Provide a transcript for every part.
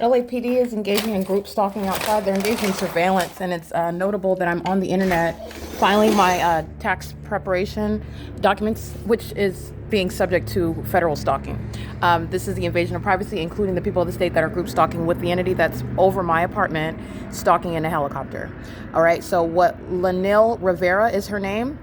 LAPD is engaging in group stalking outside. They're engaged in surveillance, and it's notable that I'm on the internet filing my tax preparation documents, which is being subject to federal stalking. This is the invasion of privacy, including the people of the state that are group stalking with the entity that's over my apartment, stalking in a helicopter. All right, so what Lanil Rivera is her name.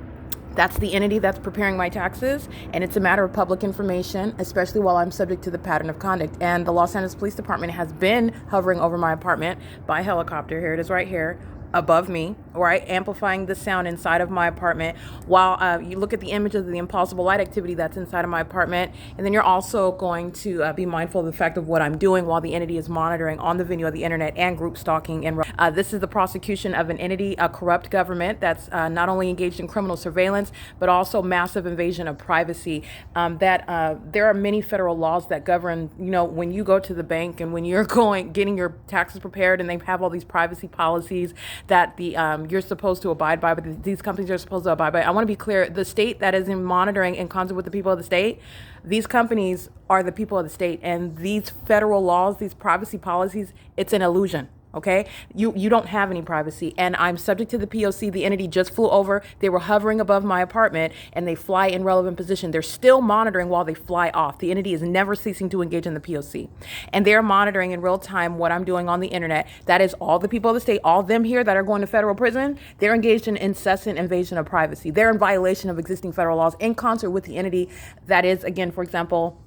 That's the entity that's preparing my taxes, and it's a matter of public information, especially while I'm subject to the pattern of conduct. And the Los Angeles Police Department has been hovering over my apartment by helicopter. Here it is right here above me, right, amplifying the sound inside of my apartment while you look at the images of the impossible light activity that's inside of my apartment. And then you're also going to be mindful of the fact of what I'm doing while the entity is monitoring on the venue of the internet and group stalking. And this is the prosecution of an entity, a corrupt government that's not only engaged in criminal surveillance, but also massive invasion of privacy. There are many federal laws that govern, when you go to the bank and when you're getting your taxes prepared, and they have all these privacy policies that you're supposed to abide by, but these companies are supposed to abide by. I want to be clear, the state that is in monitoring in concert with the people of the state, these companies are the people of the state, and these federal laws, these privacy policies, it's an illusion. Okay, you don't have any privacy, and I'm subject to the P.O.C. The entity just flew over. They were hovering above my apartment, and they fly in relevant position. They're still monitoring while they fly off. The entity is never ceasing to engage in the P.O.C. and they're monitoring in real time what I'm doing on the internet. That is all the people of the state, all them here that are going to federal prison. They're engaged in incessant invasion of privacy. They're in violation of existing federal laws in concert with the entity that is, again, for example,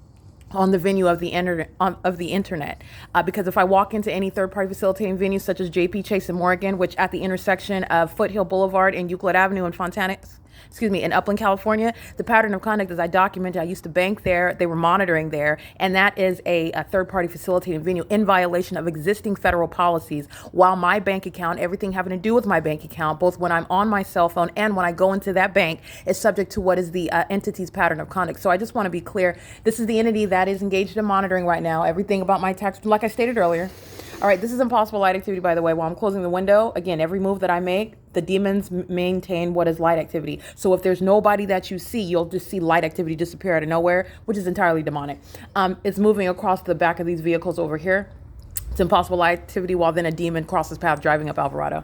on the venue of the internet, because if I walk into any third-party facilitating venue such as JP Chase in Morgan, which at the intersection of Foothill Boulevard and Euclid Avenue in Upland, California, the pattern of conduct, as I documented, I used to bank there, they were monitoring there, and that is a third-party facilitating venue in violation of existing federal policies, while my bank account, everything having to do with my bank account, both when I'm on my cell phone and when I go into that bank, is subject to what is the entity's pattern of conduct. So I just want to be clear, this is the entity that is engaged in monitoring right now, everything about my tax, like I stated earlier. All right, this is impossible light activity, by the way. While I'm closing the window, again, every move that I make, the demons maintain what is light activity. So if there's nobody that you see, you'll just see light activity disappear out of nowhere, which is entirely demonic. It's moving across the back of these vehicles over here. It's impossible light activity while then a demon crosses path driving up Alvarado.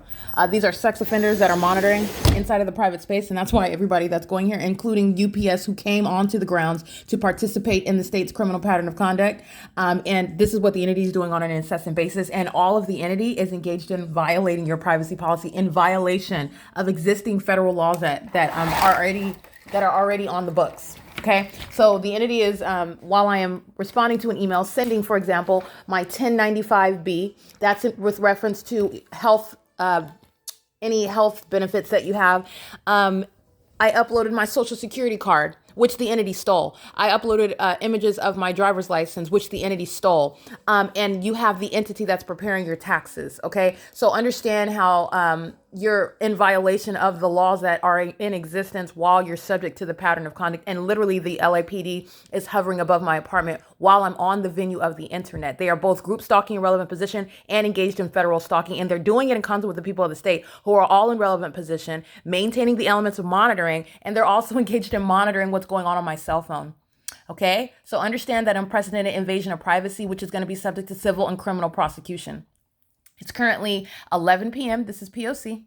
These are sex offenders that are monitoring inside of the private space, and that's why everybody that's going here, including UPS, who came onto the grounds to participate in the state's criminal pattern of conduct, and this is what the entity is doing on an incessant basis, and all of the entity is engaged in violating your privacy policy in violation of existing federal laws that are already on the books. Okay, so the entity is, while I am responding to an email, sending, for example, my 1095B, that's with reference to health, any health benefits that you have. I uploaded my social security card, which the entity stole. I uploaded images of my driver's license, which the entity stole. And you have the entity that's preparing your taxes, okay? So understand how you're in violation of the laws that are in existence while you're subject to the pattern of conduct. And literally the LAPD is hovering above my apartment while I'm on the venue of the internet. They are both group stalking in relevant position and engaged in federal stalking. And they're doing it in concert with the people of the state who are all in relevant position, maintaining the elements of monitoring. And they're also engaged in monitoring what's going on my cell phone. Okay, so understand that unprecedented invasion of privacy, which is going to be subject to civil and criminal prosecution. It's currently 11 p.m. This is P.O.C.